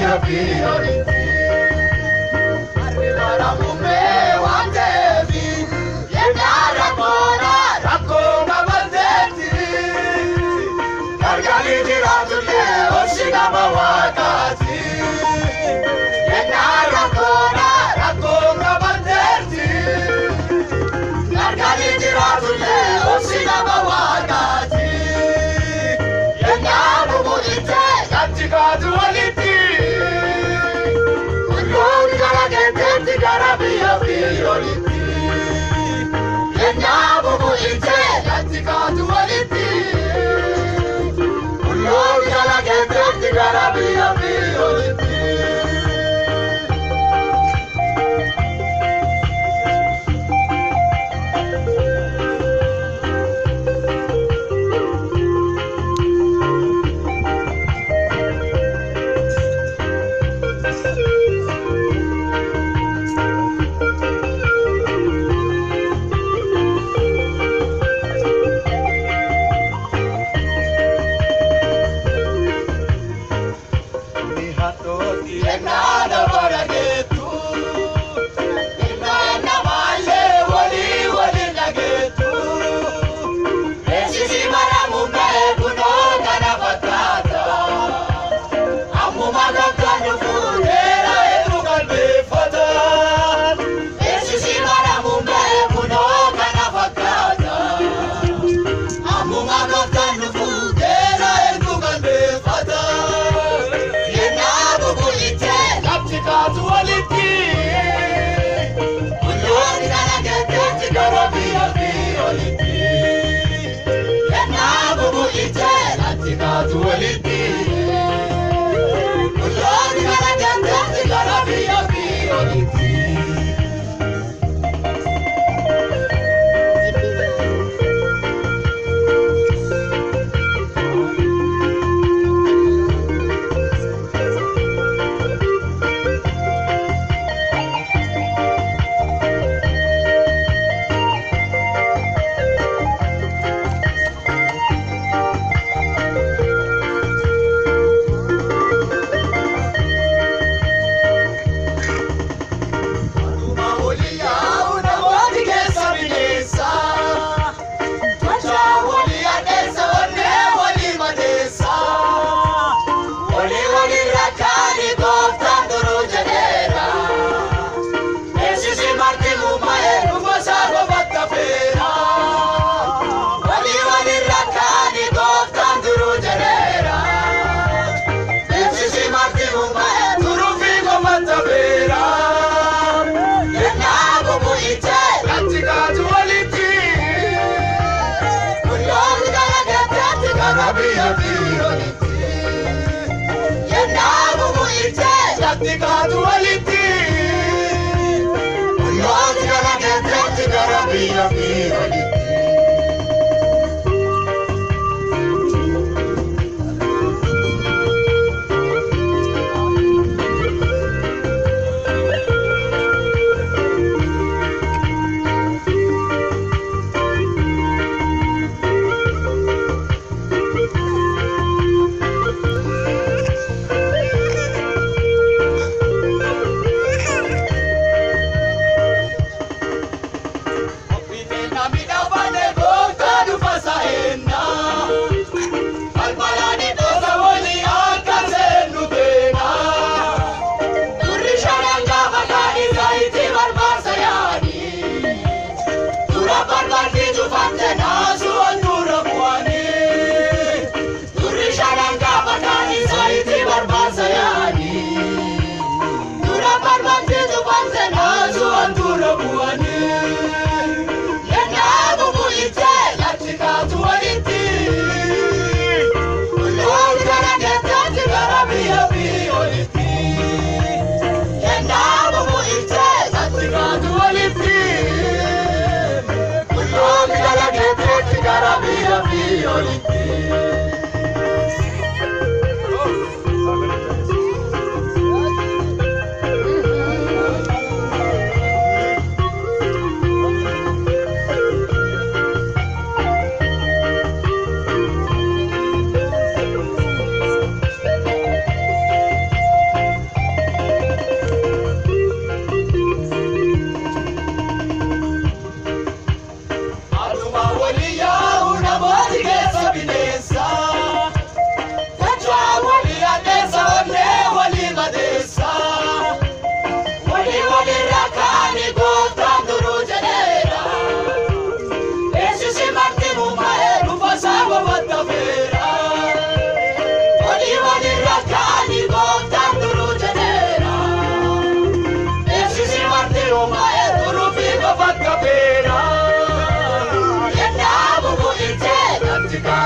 mia fioriti. Arriverà con me, guardevi, vieni a raccontare, racconta bandetti. Cargali girato le oscigama wakati. Vieni a raccontare, racconta bandetti. Cargali girato le oscigama wakati. Vieni a bubuite, canticatu aliti. Garabia fioriti, yenya bubu ite katikatu waliti, ulobi ala gete garabia fioriti.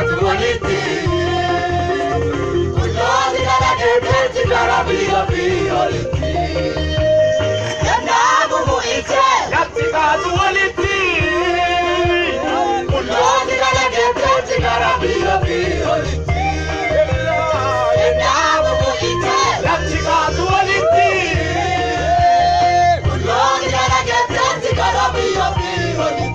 tu walitti. Ullooti kana keeteetti gara biyya walitti. Yennaa gumu ite lafti kaatu walitti. Ullooti kana keeteetti gara biyya walitti. Yennaa gumu ite lafti kaatu walitti. Ullooti kana keeteetti gara biyya walitti.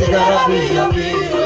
Gotta be